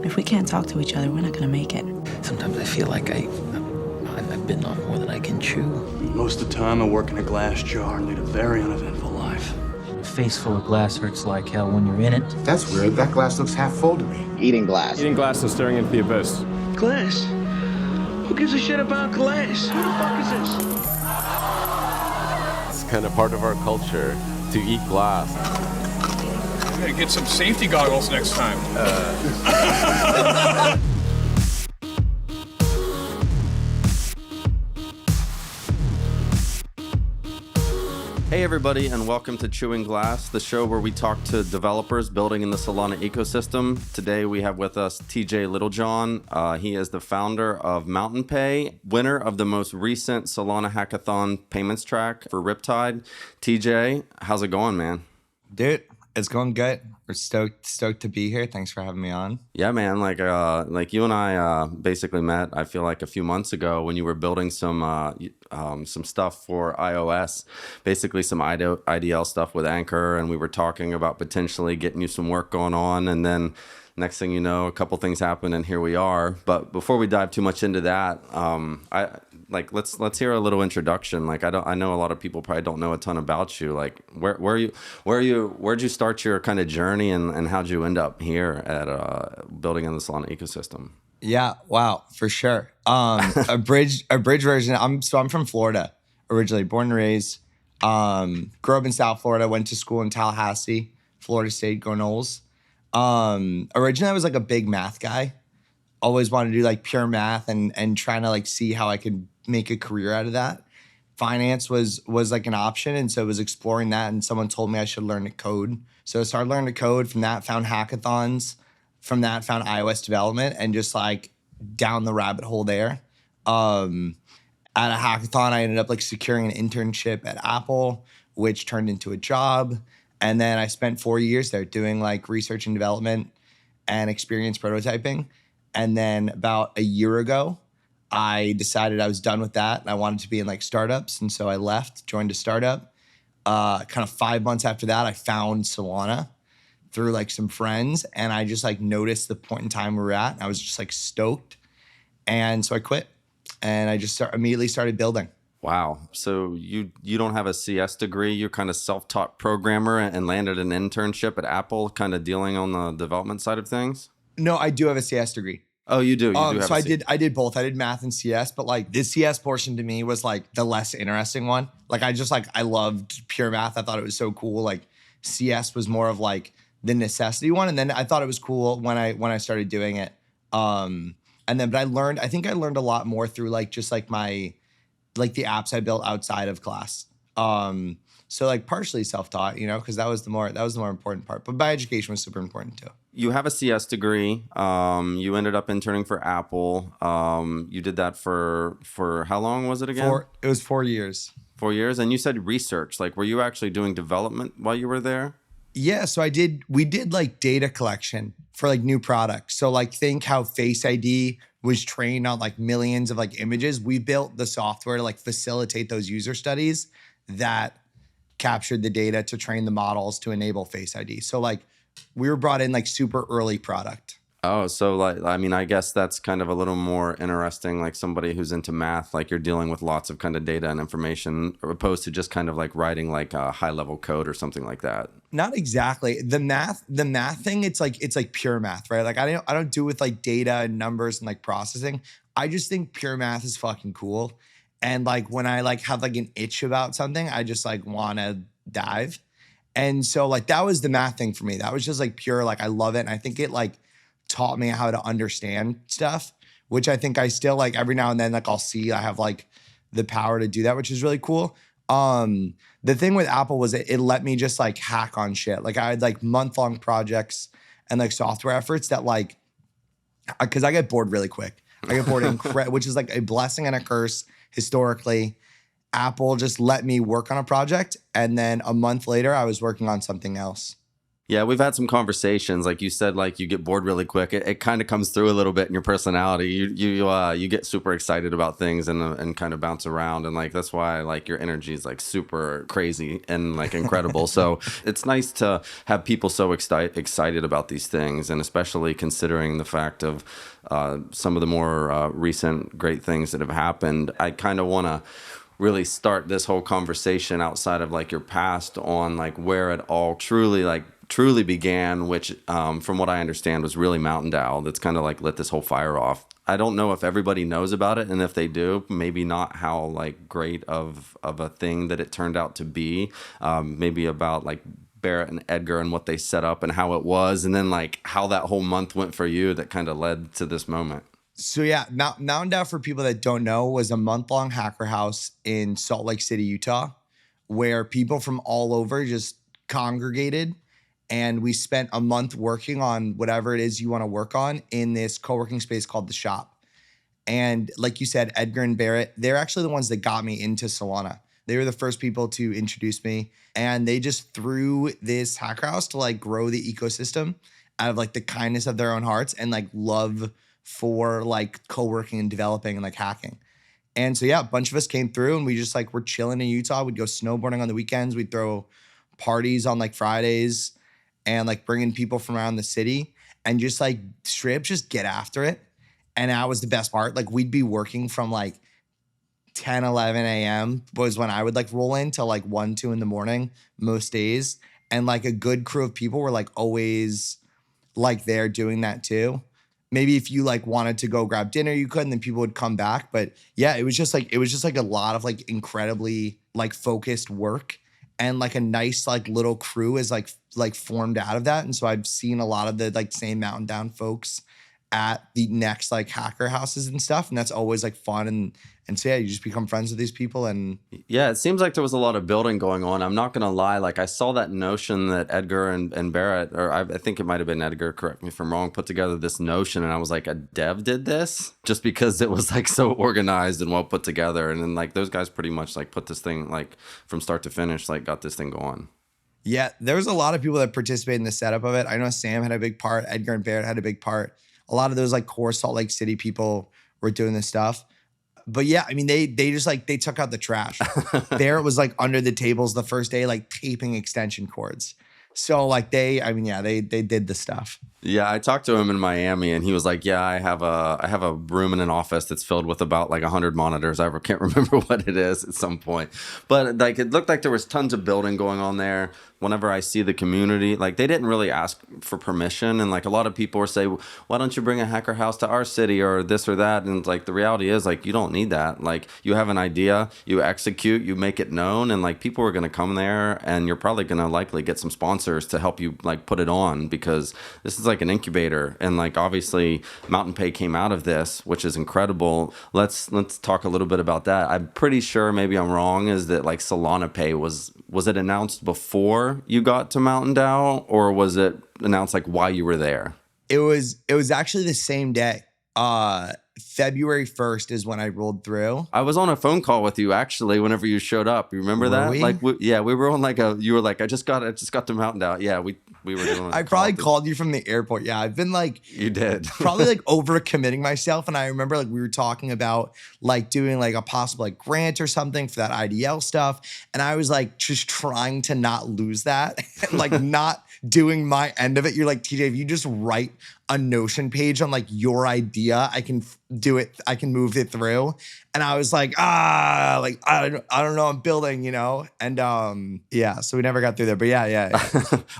If we can't talk to each other, we're not gonna make it. Sometimes I feel like I've bitten off more than I can chew. Most of the time, I work in a glass jar and lead a very uneventful life. A face full of glass hurts like hell when you're in it. That's weird. That glass looks half full to me. Eating glass. Eating glass and staring into the abyss. Glass? Who gives a shit about glass? Who the fuck is this? It's kind of part of our culture to eat glass. We gotta get some safety goggles next time. Hey everybody, and welcome to Chewing Glass, the show where we talk to developers building in the Solana ecosystem. Today we have with us TJ Littlejohn. He is the founder of MntPay, winner of the most recent Solana Hackathon payments track for Riptide. TJ, how's it going, man? Dude, it's going good. We're stoked to be here. Thanks for having me on. Yeah, man. Like you and I basically met, I feel like a few months ago when you were building some stuff for iOS, basically some IDL stuff with Anchor, and we were talking about potentially getting you some work going on, and then next thing you know, a couple things happened, and here we are. But before we dive too much into that, let's hear a little introduction. Like I know a lot of people probably don't know a ton about you. Like where'd you start your kind of journey, and how'd you end up here at building in the Solana ecosystem? Yeah, wow, for sure. A bridge version. I'm from Florida originally, born and raised. Grew up in South Florida. Went to school in Tallahassee, Florida State, go Noles. Originally I was like a big math guy. Always wanted to do like pure math and trying to like see how I could make a career out of that. Finance was like an option, and so I was exploring that, and someone told me I should learn to code. So I started learning to code. From that, found hackathons. From that, found iOS development, and just like down the rabbit hole there. At a hackathon, I ended up like securing an internship at Apple, which turned into a job. And then I spent 4 years there doing like research and development and experience prototyping. And then about a year ago, I decided I was done with that. And I wanted to be in like startups. And so I left, joined a startup. Kind of 5 months after that, I found Solana through like some friends. And I just like noticed the point in time we were at. And I was just like stoked. And so I quit. And I just immediately started building. Wow. So you don't have a CS degree. You're kind of self-taught programmer and landed an internship at Apple, kind of dealing on the development side of things? No, I do have a CS degree. Oh, you do? So I did both. I did math and CS, but like the CS portion to me was like the less interesting one. Like I loved pure math. I thought it was so cool. Like CS was more of like the necessity one. And then I thought it was cool when I started doing it. But I think I learned a lot more through like just like the apps I built outside of class. So like partially self-taught, because that was the more important part. But my education was super important too. You have a CS degree. You ended up interning for Apple. You did that for how long was it again? It was 4 years. 4 years. And you said research. Like, were you actually doing development while you were there? Yeah. So we did like data collection for like new products. So like think how Face ID was trained on like millions of like images. We built the software to like facilitate those user studies that captured the data to train the models to enable Face ID. So like we were brought in like super early product. Oh, so like, I mean, I guess that's kind of a little more interesting, like somebody who's into math, like you're dealing with lots of kind of data and information, opposed to just kind of like writing like a high level code or something like that. Not exactly. The math thing, it's like pure math, right? Like I don't do with like data and numbers and like processing. I just think pure math is fucking cool. And like when I like have like an itch about something, I just like want to dive. And so like that was the math thing for me. That was just like pure, like I love it. And I think it like taught me how to understand stuff, which I think I still like every now and then, like I'll see I have like the power to do that, which is really cool. The thing with Apple was it let me just like hack on shit. Like I had like month-long projects and like software efforts that like, cause I get bored really quick. I get bored, which is like a blessing and a curse historically. Apple just let me work on a project. And then a month later I was working on something else. Yeah, we've had some conversations. Like you said, like you get bored really quick. It kind of comes through a little bit in your personality. You get super excited about things and kind of bounce around, and like that's why like your energy is like super crazy and like incredible. So it's nice to have people so excited about these things, and especially considering the fact of some of the more recent great things that have happened. I kind of want to really start this whole conversation outside of like your past on like where it all truly began, which from what I understand was really MntDAO. That's kind of like lit this whole fire off. I don't know if everybody knows about it, and if they do, maybe not how like great of a thing that it turned out to be. Maybe about like Barrett and Edgar and what they set up and how it was, and then like how that whole month went for you that kind of led to this moment. So yeah, MntDAO, for people that don't know, was a month-long hacker house in Salt Lake City, Utah, where people from all over just congregated. And we spent a month working on whatever it is you want to work on in this co-working space called The Shop. And like you said, Edgar and Barrett, they're actually the ones that got me into Solana. They were the first people to introduce me. And they just threw this hacker house to like grow the ecosystem out of like the kindness of their own hearts and like love for like co-working and developing and like hacking. And so yeah, a bunch of us came through and we just like were chilling in Utah. We'd go snowboarding on the weekends. We'd throw parties on like Fridays and like bringing people from around the city and just like straight up just get after it. And that was the best part. Like we'd be working from like 10, 11 a.m. was when I would like roll in till like 1, 2 in the morning most days. And like a good crew of people were like always like there doing that too. Maybe if you like wanted to go grab dinner, you could, and then people would come back. But yeah, it was just like a lot of like incredibly like focused work, and like a nice like little crew is like formed out of that. And so I've seen a lot of the like same MntDAO folks at the next like hacker houses and stuff, and that's always like fun. And so yeah, you just become friends with these people. And yeah, it seems like there was a lot of building going on. I'm not gonna lie, like I saw that notion that Edgar and Barrett, or I think it might have been Edgar, correct me if I'm wrong, put together this notion, and I was like, a dev did this? Just because it was like so organized and well put together. And then like those guys pretty much like put this thing like from start to finish, like got this thing going. Yeah, there was a lot of people that participated in the setup of it. I know Sam had a big part, Edgar and Barrett had a big part. A lot of those like core Salt Lake City people were doing this stuff. But yeah, I mean, they just like, they took out the trash. Barrett was like under the tables the first day, like taping extension cords. So like they did the stuff. Yeah, I talked to him in Miami, and he was like, "Yeah, I have a room in an office that's filled with about like 100 monitors. I can't remember what it is at some point, but like it looked like there was tons of building going on there. Whenever I see the community, like they didn't really ask for permission, and like a lot of people were say, "Why don't you bring a hacker house to our city or this or that?" And like the reality is, like you don't need that. Like you have an idea, you execute, you make it known, and like people are gonna come there, and you're probably gonna likely get some sponsors to help you like put it on, because this is like an incubator, and like obviously MntPay came out of this, which is incredible. Let's talk a little bit about that. I'm pretty sure, maybe I'm wrong, is that like Solana Pay was it announced before you got to MntDAO, or was it announced like while you were there? It was actually the same day. February 1st is when I rolled through. I was on a phone call with you actually whenever you showed up. You remember that? We? Like, we were on like you were like, I just got to MntDAO. Yeah, we were doing. I probably called you from the airport. Yeah, I've been like, you did probably like over committing myself. And I remember like we were talking about like doing like a possible like grant or something for that IDL stuff. And I was like just trying to not lose that and like not doing my end of it. You're like, TJ, if you just write a Notion page on like your idea, I can do it. I can move it through. And I was like, like, I don't know, I'm building, you know? And yeah, so we never got through there, but yeah.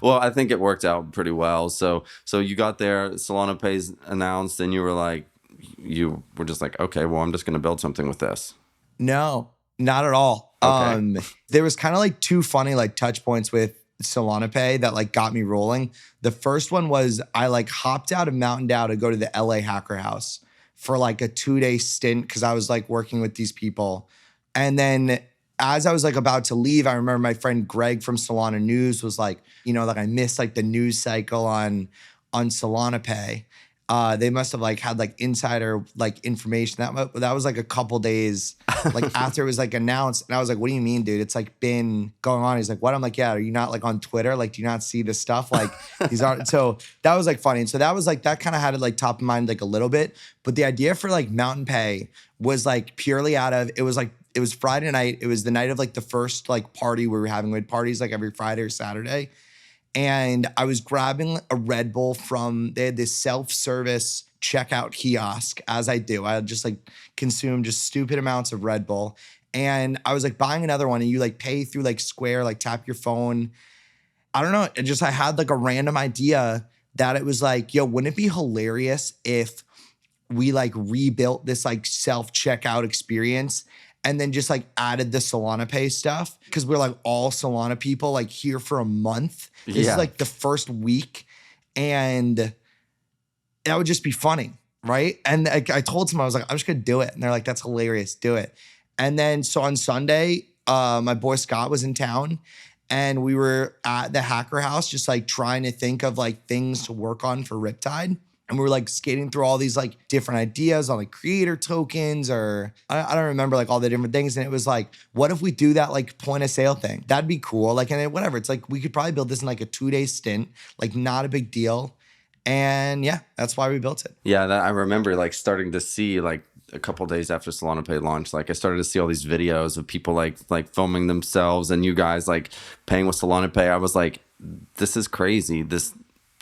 Well, I think it worked out pretty well. So you got there, Solana Pay's announced, and you were just like, okay, well, I'm just going to build something with this. No, not at all. Okay. There was kind of like two funny like touch points with Solana Pay that like got me rolling. The first one was I like hopped out of MntDAO to go to the LA Hacker House for like a 2-day stint because I was like working with these people. And then as I was like about to leave, I remember my friend Greg from Solana News was like, you know, like I missed like the news cycle on Solana Pay. They must have like had like insider like information. That was like a couple days like after it was like announced. And I was like, what do you mean, dude? It's like been going on. He's like, what? I'm like, yeah, are you not like on Twitter? Like, do you not see this stuff? Like these are so that was like funny. And so that was like that kind of had it like top of mind like a little bit. But the idea for like MntPay was like purely out of it was Friday night. It was the night of like the first like party we were having. We had parties like every Friday or Saturday. And I was grabbing a Red Bull they had this self-service checkout kiosk, as I do. I just like consume just stupid amounts of Red Bull. And I was like buying another one and you like pay through like Square, like tap your phone. I don't know. I had like a random idea that it was like, yo, wouldn't it be hilarious if we like rebuilt this like self-checkout experience and then just like added the Solana Pay stuff? Because we're like all Solana people like here for a month. This is like the first week. And that would just be funny, right? And I told someone, I was like, I'm just gonna do it. And they're like, that's hilarious, do it. And then so on Sunday, my boy Scott was in town and we were at the hacker house just like trying to think of like things to work on for Riptide. And we were like skating through all these like different ideas on like creator tokens or I don't remember like all the different things. And it was like, what if we do that like point of sale thing? That'd be cool. Like, and then whatever. It's like, we could probably build this in like a 2-day stint, like not a big deal. And yeah, that's why we built it. Yeah, I remember like starting to see like a couple days after Solana Pay launched, like I started to see all these videos of people like filming themselves and you guys like paying with Solana Pay. I was like, this is crazy. This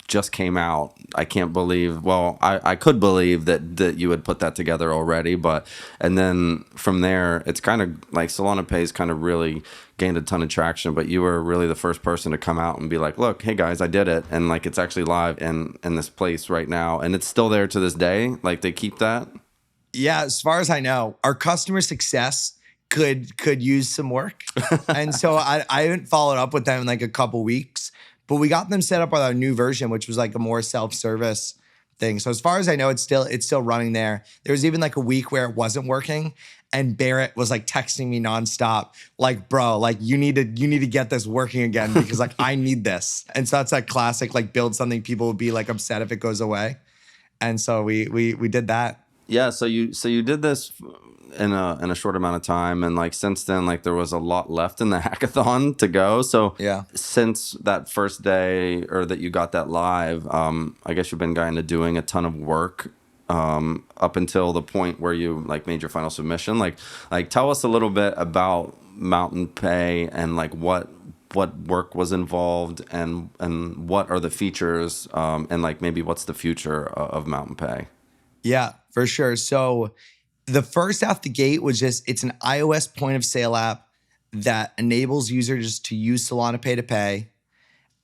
just came out. I can't believe, well, I could believe that you had put that together already, but, and then from there, it's kind of like Solana Pay's kind of really gained a ton of traction, but you were really the first person to come out and be like, look, hey guys, I did it. And like, it's actually live in this place right now. And it's still there to this day. Like they keep that. Yeah. As far as I know, our customer success could use some work. And so I haven't followed up with them in like a couple weeks. But we got them set up with our new version, which was like a more self-service thing. So as far as I know, it's still running there. There was even like a week where it wasn't working, and Barrett was like texting me nonstop, like, bro, like you need to get this working again because like I need this. And so that's like classic, like build something people would be like upset if it goes away. And so we did that. Yeah. So you did this in a short amount of time, and like since then, like there was a lot left in the hackathon to go. So yeah, since that first day or that you got that live, I guess you've been kind of doing a ton of work up until the point where you like made your final submission. Like tell us a little bit about MntPay and like what work was involved and what are the features and like maybe what's the future of MntPay. Yeah, for sure. So the first out the gate was it's an iOS point of sale app that enables users to use Solana Pay to pay.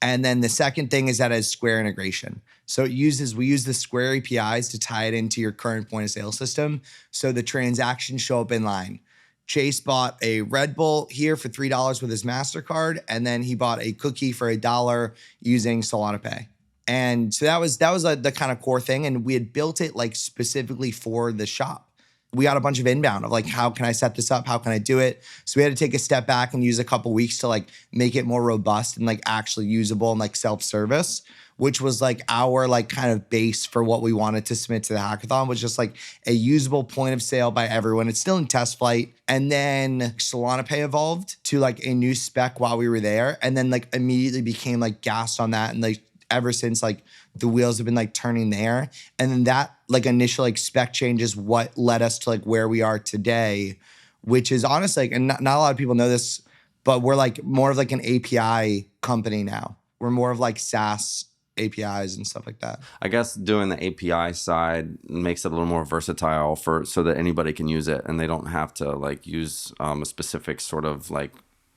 And then the second thing is that it has Square integration. So we use the Square APIs to tie it into your current point of sale system. So the transactions show up in line. Chase bought a Red Bull here for $3 with his MasterCard. And then he bought a cookie for $1 using Solana Pay. And so that was the kind of core thing. And we had built it like specifically for the shop. We got a bunch of inbound of like, how can I set this up? How can I do it? So we had to take a step back and use a couple weeks to like make it more robust and like actually usable and like self-service, which was like our like kind of base for what we wanted to submit to the hackathon, was just like a usable point of sale by everyone. It's still in test flight. And then Solana Pay evolved to like a new spec while we were there, and then like immediately became like gassed on that. And like ever since, like the wheels have been like turning there. And then that like initial like spec change is what led us to like where we are today, which is honestly like, and not a lot of people know this, but we're like more of like an API company now. We're more of like SaaS APIs and stuff like that. I guess doing the API side makes it a little more versatile so that anybody can use it and they don't have to like use a specific sort of like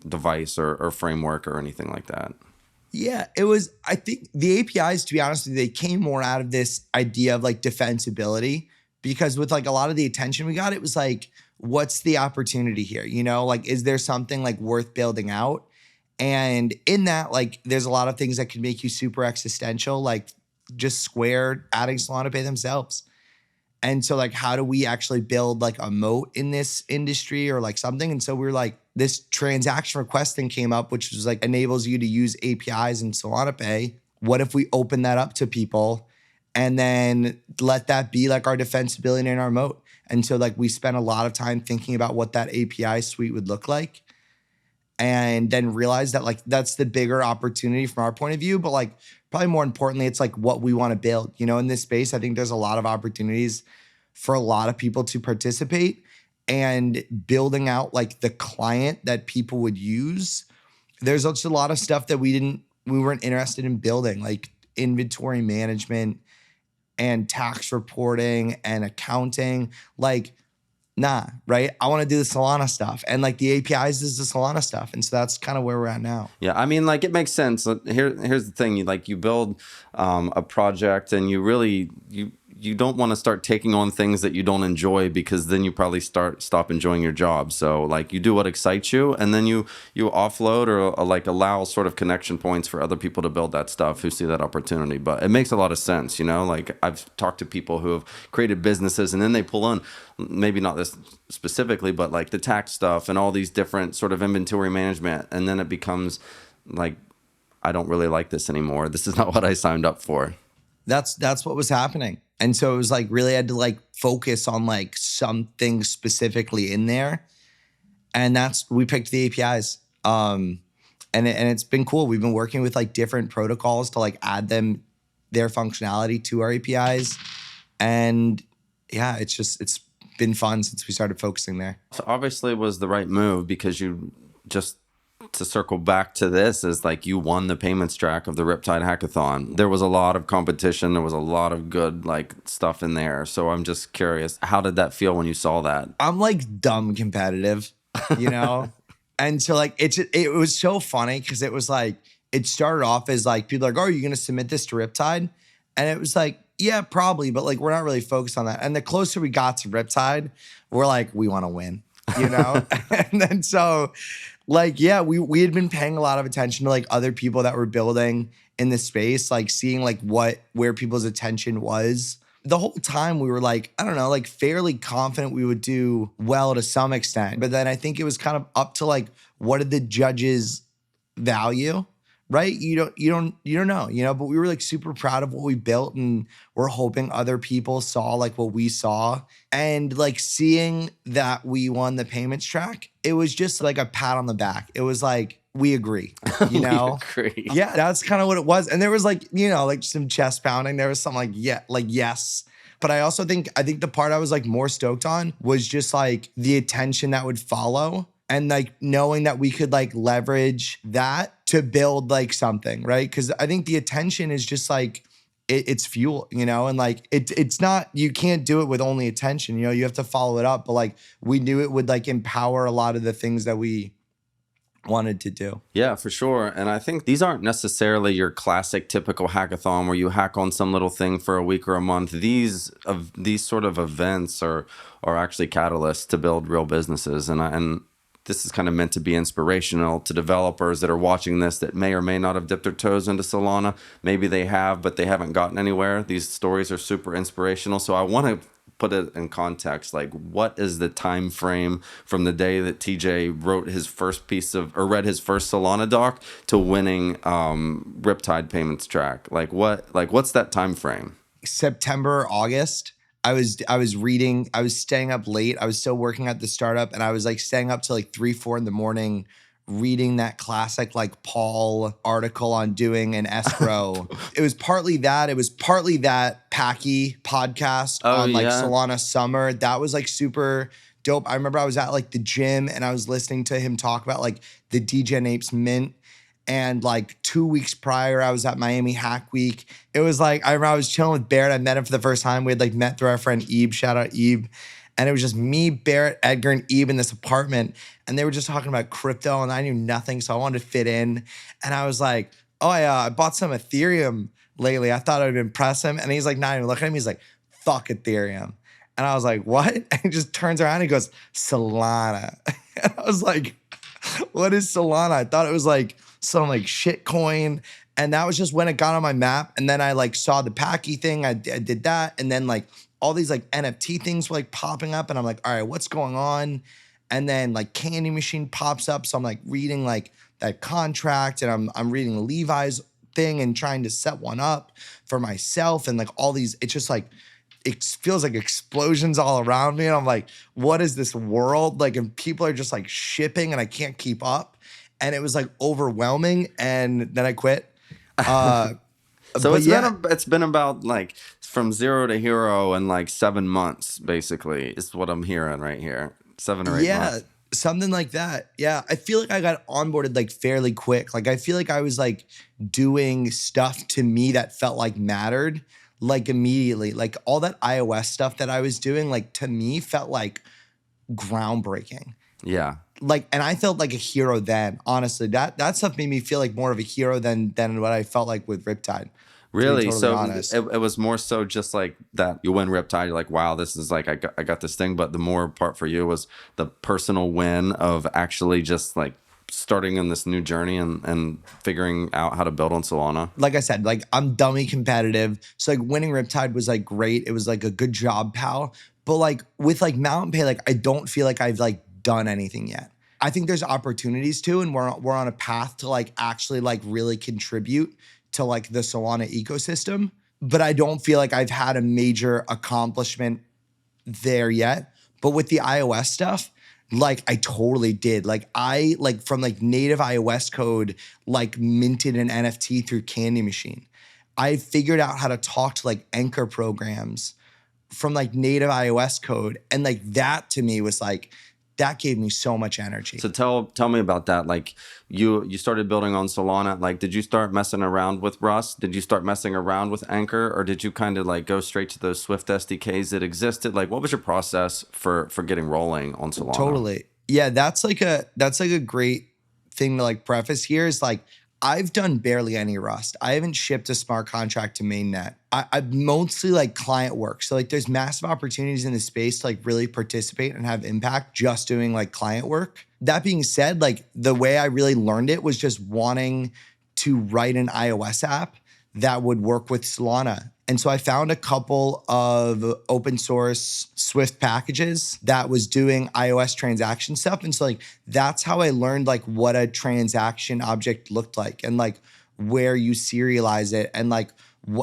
device or framework or anything like that. Yeah, it was, I think the APIs, to be honest with you, they came more out of this idea of like defensibility, because with like a lot of the attention we got, it was like, what's the opportunity here? You know, like, is there something like worth building out? And in that, like, there's a lot of things that can make you super existential, like just Square adding Solana Pay themselves. And so like, how do we actually build like a moat in this industry or like something? And so we were like, this transaction request thing came up, which was like enables you to use APIs in Solana Pay. What if we open that up to people and then let that be like our defensibility and our moat. And so like we spent a lot of time thinking about what that API suite would look like, and then realized that like that's the bigger opportunity from our point of view. But like probably more importantly, it's like what we want to build. You know, in this space, I think there's a lot of opportunities for a lot of people to participate, and building out like the client that people would use. There's also a lot of stuff that we weren't interested in building, like inventory management and tax reporting and accounting. Like, nah, right? I want to do the Solana stuff. And like the APIs is the Solana stuff. And so that's kind of where we're at now. Yeah, I mean, like it makes sense. Here's the thing: you build a project, and you don't want to start taking on things that you don't enjoy, because then you probably stop enjoying your job. So like you do what excites you, and then you offload or like allow sort of connection points for other people to build that stuff who see that opportunity. But it makes a lot of sense, you know. Like I've talked to people who have created businesses, and then they pull on, maybe not this specifically, but like the tax stuff and all these different sort of inventory management, and then it becomes like, I don't really like this anymore. This is not what I signed up for. That's what was happening. And so it was like really had to like focus on like something specifically in there. And we picked the APIs. And it's been cool. We've been working with like different protocols to like add their functionality to our APIs. And yeah, it's been fun since we started focusing there. So obviously it was the right move, because to circle back to this, is like you won the payments track of the Riptide Hackathon. There was a lot of competition. There was a lot of good like stuff in there. So I'm just curious, how did that feel when you saw that? I'm like dumb competitive, you know? And so like it was so funny, because it was like, it started off as like people are like, oh, are you going to submit this to Riptide? And it was like, yeah, probably. But like, we're not really focused on that. And the closer we got to Riptide, we're like, we want to win, you know? And then so like, yeah, we had been paying a lot of attention to like other people that were building in the space, like seeing like where people's attention was. The whole time we were like, I don't know, like fairly confident we would do well to some extent. But then I think it was kind of up to like, what did the judges value? Right? You don't know, you know, but we were like super proud of what we built, and we're hoping other people saw like what we saw. And like seeing that we won the payments track, it was just like a pat on the back. It was like, we agree, you know? We agree. Yeah, that's kind of what it was. And there was like, you know, like some chest pounding. There was some like, yeah, like, yes. But I also think the part I was like more stoked on was just like the attention that would follow. And like knowing that we could like leverage that to build like something, right? Because I think the attention is just like, it's fuel, you know? And like, it's not, you can't do it with only attention, you know? You have to follow it up. But like, we knew it would like empower a lot of the things that we wanted to do. Yeah, for sure. And I think these aren't necessarily your classic typical hackathon where you hack on some little thing for a week or a month. These sort of events are actually catalysts to build real businesses. And this is kind of meant to be inspirational to developers that are watching this that may or may not have dipped their toes into Solana. Maybe they have, but they haven't gotten anywhere. These stories are super inspirational. So I want to put it in context. Like, what is the time frame from the day that TJ wrote his first read his first Solana doc to winning Riptide payments track? What's that time frame? September, August. I was staying up late. I was still working at the startup, and I was like staying up till like 3-4 in the morning, reading that classic like Paul article on doing an escrow. It was partly that. It was partly that Packy podcast on like Solana Summer. That was like super dope. I remember I was at like the gym, and I was listening to him talk about like the DJ Apes Mint. And like 2 weeks prior, I was at Miami Hack Week. It was like, I remember I was chilling with Barrett. I met him for the first time. We had like met through our friend Ebe. Shout out Ebe. And it was just me, Barrett, Edgar, and Ebe in this apartment. And they were just talking about crypto, and I knew nothing. So I wanted to fit in. And I was like, oh, I bought some Ethereum lately. I thought I would impress him. And he's like, not even looking at me. He's like, fuck Ethereum. And I was like, what? And he just turns around and he goes, Solana. And I was like, what is Solana? I thought it was like some like shit coin. And that was just when it got on my map. And then I like saw the Packy thing. I did that. And then like all these like NFT things were like popping up. And I'm like, all right, what's going on? And then like Candy Machine pops up. So I'm like reading like that contract, and I'm reading Levi's thing and trying to set one up for myself and like all these, it's just like, it feels like explosions all around me. And I'm like, what is this world? Like, and people are just like shipping and I can't keep up. And it was like overwhelming. And then I quit. So it's been about like from 0 to hero in like 7 months, basically, is what I'm hearing right here. 7 or 8 months. Something like that. Yeah. I feel like I got onboarded like fairly quick. Like I feel like I was like doing stuff to me that felt like mattered like immediately. Like all that iOS stuff that I was doing, like to me felt like groundbreaking. Yeah. Like, and I felt like a hero then, honestly. That stuff made me feel like more of a hero than what I felt like with Riptide. Really? Totally so it was more so just like that you win Riptide, you're like, wow, this is like, I got this thing. But the more part for you was the personal win of actually just like starting in this new journey and figuring out how to build on Solana. Like I said, like I'm dummy competitive. So like winning Riptide was like great. It was like a good job, pal. But like with like MntPay, like I don't feel like I've like done anything yet. I think there's opportunities too, and we're on a path to like actually like really contribute to like the Solana ecosystem. But I don't feel like I've had a major accomplishment there yet. But with the iOS stuff, like I totally did. Like I like from like native iOS code, like minted an NFT through Candy Machine. I figured out how to talk to like Anchor programs from like native iOS code. And like that to me was like, that gave me so much energy. So tell me about that. Like you started building on Solana. Like, did you start messing around with Rust? Did you start messing around with Anchor, or did you kind of like go straight to those Swift SDKs that existed? Like, what was your process for getting rolling on Solana? Totally. Yeah, that's like a great thing to like preface here is like I've done barely any Rust. I haven't shipped a smart contract to mainnet. I've mostly like client work. So like there's massive opportunities in the space to like really participate and have impact just doing like client work. That being said, like the way I really learned it was just wanting to write an iOS app that would work with Solana. And so I found a couple of open source Swift packages that was doing iOS transaction stuff. And so like, that's how I learned like what a transaction object looked like and like where you serialize it and like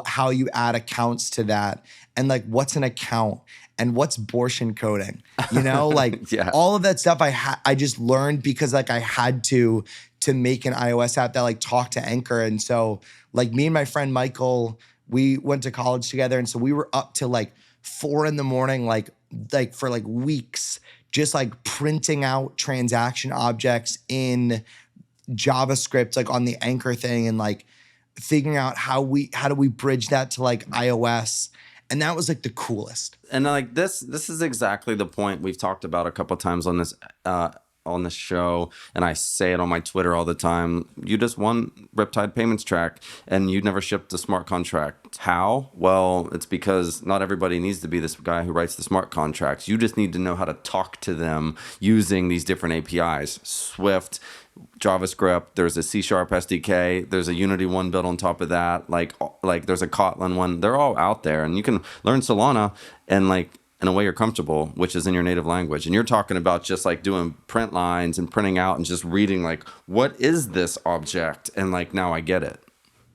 how you add accounts to that and like what's an account and what's Borsch encoding, you know, like yeah. All of that stuff I just learned because like I had to make an iOS app that like talked to Anchor. And so like me and my friend Michael, we went to college together. And so we were up to like 4 a.m, like for like weeks, just like printing out transaction objects in JavaScript, like on the Anchor thing and like figuring out how do we bridge that to like iOS. And that was like the coolest. And like this is exactly the point we've talked about a couple of times on this show, and I say it on my Twitter all the time. You just won Riptide Payments Track and you never shipped a smart contract. How? Well, it's because not everybody needs to be this guy who writes the smart contracts. You just need to know how to talk to them using these different APIs. Swift, JavaScript, there's a C# SDK, there's a Unity one built on top of that, like there's a Kotlin one. They're all out there, and you can learn Solana and like in a way you're comfortable, which is in your native language. And you're talking about just like doing print lines and printing out and just reading like, what is this object? And like, now I get it.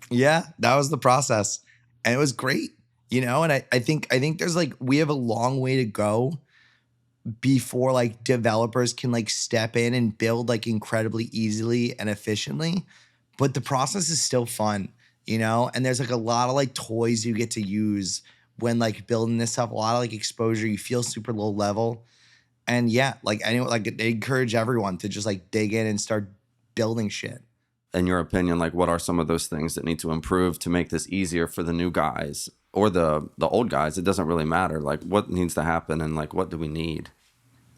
Yeah, that was the process. And it was great, you know? And I think there's like, we have a long way to go before like developers can like step in and build like incredibly easily and efficiently. But the process is still fun, you know? And there's like a lot of like toys you get to use when like building this up, a lot of like exposure, you feel super low level. And yeah, like anyone, like they encourage everyone to just like dig in and start building shit. In your opinion, like what are some of those things that need to improve to make this easier for the new guys or the old guys? It doesn't really matter. Like what needs to happen and like what do we need?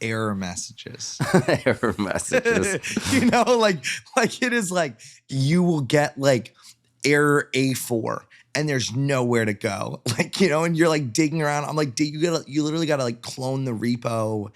Error messages. Error messages. You know, like it is like you will get like error A4 and there's nowhere to go. Like, you know, and you're like digging around. I'm like, you literally gotta like clone the repo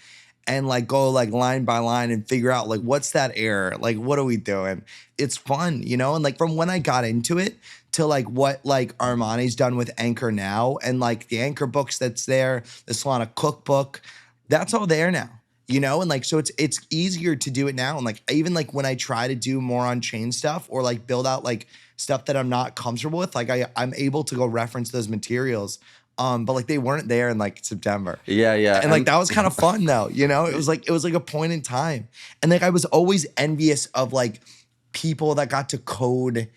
and like go like line by line and figure out like what's that error? Like what are we doing? It's fun, you know? And like from when I got into it to like what like Armani's done with Anchor now and like the Anchor books that's there, the Solana cookbook, that's all there now. You know, and like, so it's easier to do it now. And like, even like when I try to do more on chain stuff or like build out like stuff that I'm not comfortable with, like I'm able to go reference those materials. But like they weren't there in like September. Yeah, yeah. And like that was kind of fun though, you know? It was like a point in time. And like I was always envious of like people that got to code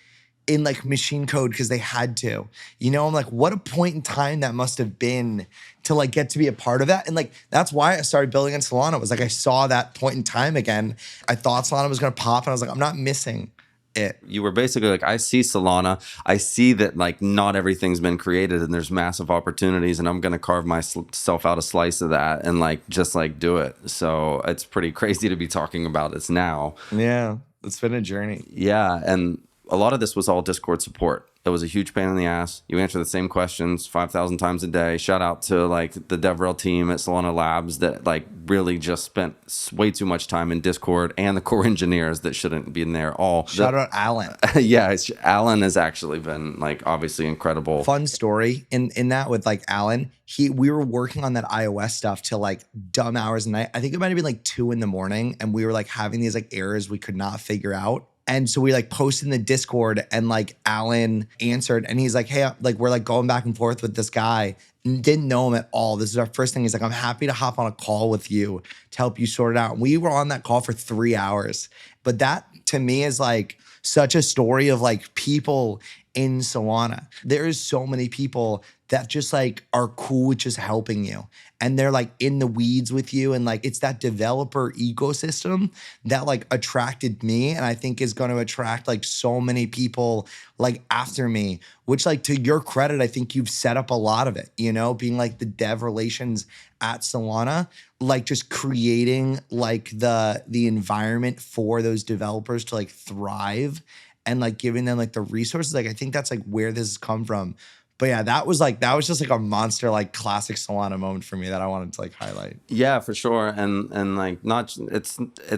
in like machine code because they had to. You know, I'm like, what a point in time that must have been to like get to be a part of that. And like that's why I started building on Solana. It was like I saw that point in time again. I thought Solana was gonna pop, and I was like, I'm not missing it. You were basically like, I see Solana. I see that like not everything's been created and there's massive opportunities, and I'm going to carve myself out a slice of that and like just like do it. So it's pretty crazy to be talking about this now. Yeah, it's been a journey. Yeah. And a lot of this was all Discord support. It was a huge pain in the ass. You answer the same questions 5,000 times a day. Shout out to like the DevRel team at Solana Labs that like really just spent way too much time in Discord, and the core engineers that shouldn't be in there all. Shout out Alan. Yeah, Alan has actually been like obviously incredible. Fun story in that with like Alan. We were working on that iOS stuff till like dumb hours of night. I think it might have been like 2 a.m, and we were like having these like errors we could not figure out. And so we like posted in the Discord, and like Alan answered, and he's like, hey, like we're like going back and forth with this guy. Didn't know him at all. This is our first thing. He's like, I'm happy to hop on a call with you to help you sort it out. And we were on that call for 3 hours. But that to me is like such a story of like people in Solana. There is so many people that just like are cool with just helping you. And they're like in the weeds with you. And like, it's that developer ecosystem that like attracted me. And I think is going to attract like so many people like after me, which like to your credit, I think you've set up a lot of it, you know, being like the dev relations at Solana, like just creating like the environment for those developers to like thrive and like giving them like the resources. Like, I think that's like where this has come from. But yeah, that was just like a monster, like classic Solana moment for me that I wanted to like highlight. Yeah, for sure. And like not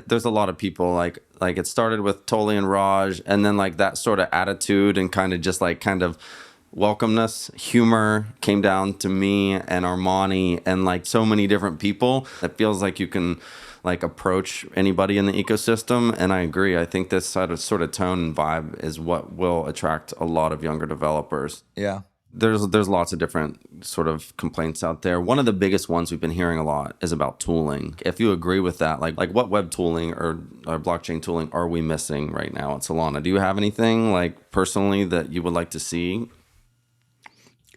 there's a lot of people like it started with Toli and Raj, and then like that sort of attitude and kind of welcomeness, humor came down to me and Armani and like so many different people. It feels like you can like approach anybody in the ecosystem. And I agree. I think this sort of tone and vibe is what will attract a lot of younger developers. Yeah. There's lots of different sort of complaints out there. One of the biggest ones we've been hearing a lot is about tooling. If you agree with that, like what web tooling or blockchain tooling are we missing right now at Solana? Do you have anything like personally that you would like to see?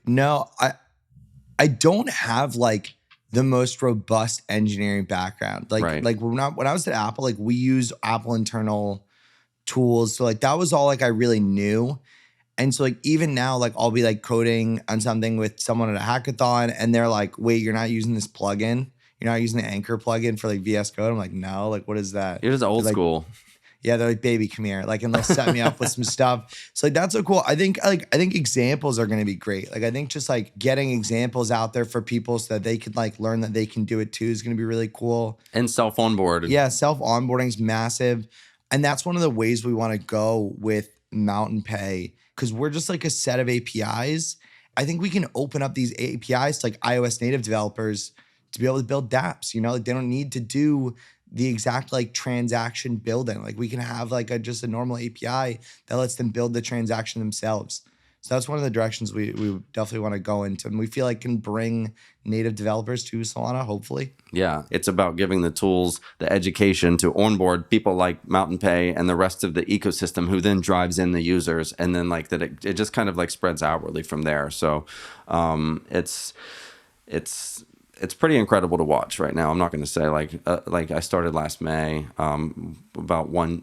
No, I don't have like the most robust engineering background. Like right. like when I was at Apple, like we use Apple internal tools. So like that was all like I really knew. And so like even now, like I'll be like coding on something with someone at a hackathon, and they're like, wait, you're not using this plugin? You're not using the Anchor plugin for like VS Code? I'm like, no, like what is that? You're just old like, school. Yeah, they're like, baby, come here. Like, and they'll set me up with some stuff. So like that's so cool. I think examples are gonna be great. Like I think just like getting examples out there for people so that they can like learn that they can do it too is gonna be really cool. And self-onboard. Yeah, self-onboarding is massive. And that's one of the ways we want to go with MntPay, because we're just like a set of APIs. I think we can open up these APIs to like iOS native developers to be able to build dApps. You know, like they don't need to do the exact like transaction building. Like we can have like just a normal API that lets them build the transaction themselves. So that's one of the directions we definitely want to go into, and we feel like can bring native developers to Solana, hopefully. Yeah, it's about giving the tools, the education to onboard people like MntPay and the rest of the ecosystem, who then drives in the users, and then like that it just kind of like spreads outwardly from there. So it's pretty incredible to watch right now. I'm not going to say like I started last May.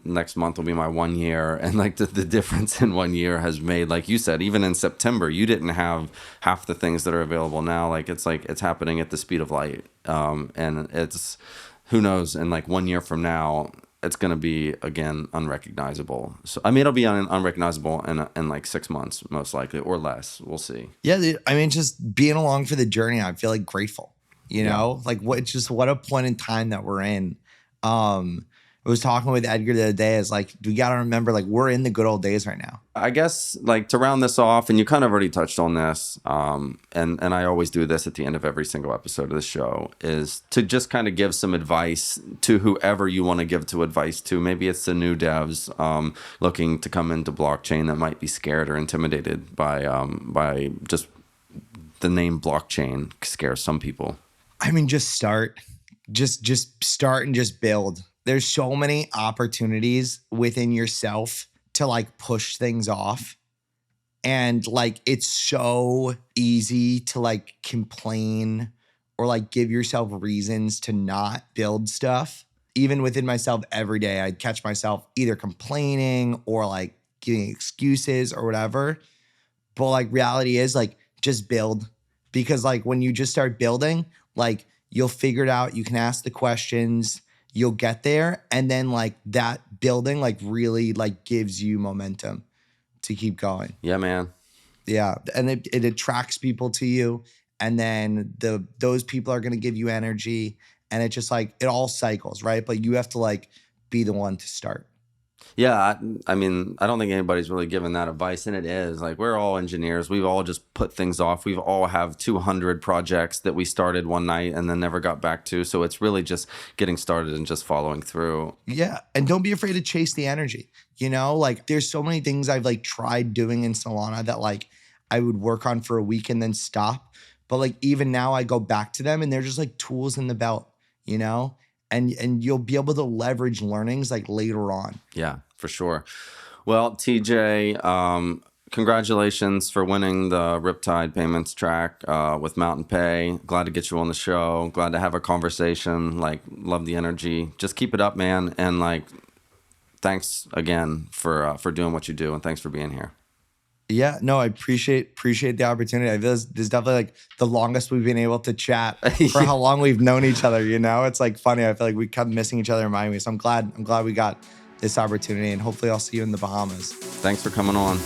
Next month will be my 1 year, and like the difference in 1 year has made, like you said, even in September, you didn't have half the things that are available now. Like it's happening at the speed of light, and it's who knows. And like 1 year from now, it's going to be again unrecognizable. So I mean, it'll be unrecognizable in like 6 months, most likely, or less. We'll see. Yeah, dude, I mean, just being along for the journey, I feel like grateful. You know, like what a point in time that we're in. I was talking with Edgar the other day. Is like, we got to remember, like, we're in the good old days right now. I guess, like, to round this off, and you kind of already touched on this, and I always do this at the end of every single episode of the show, is to just kind of give some advice to whoever you want to give to advice to. Maybe it's the new devs looking to come into blockchain that might be scared or intimidated by just the name blockchain scares some people. I mean, just start. Just start and just build. There's so many opportunities within yourself to like push things off. And like, it's so easy to like complain or like give yourself reasons to not build stuff. Even within myself every day, I'd catch myself either complaining or like giving excuses or whatever. But like, reality is like, just build. Because like, when you just start building, like, you'll figure it out. You can ask the questions. You'll get there. And then like that building like really like gives you momentum to keep going. Yeah, man. Yeah. And it attracts people to you. And then those people are going to give you energy. And it just like, it all cycles, right? But you have to like be the one to start. Yeah, I mean, I don't think anybody's really given that advice, and it is like, we're all engineers. We've all just put things off. We've all have 200 projects that we started one night and then never got back to. So it's really just getting started and just following through. Yeah, and don't be afraid to chase the energy. You know, like, there's so many things I've like tried doing in Solana that like I would work on for a week and then stop. But like, even now I go back to them and they're just like tools in the belt, you know? And you'll be able to leverage learnings like later on. Yeah, for sure. Well, TJ, congratulations for winning the Riptide payments track with MntPay. Glad to get you on the show. Glad to have a conversation. Like, love the energy. Just keep it up, man. And like, thanks again for doing what you do, and thanks for being here. Yeah, no, I appreciate the opportunity. I feel this is definitely like the longest we've been able to chat for how long we've known each other. You know, it's like funny. I feel like we kept missing each other in Miami. So I'm glad we got this opportunity, and hopefully I'll see you in the Bahamas. Thanks for coming on.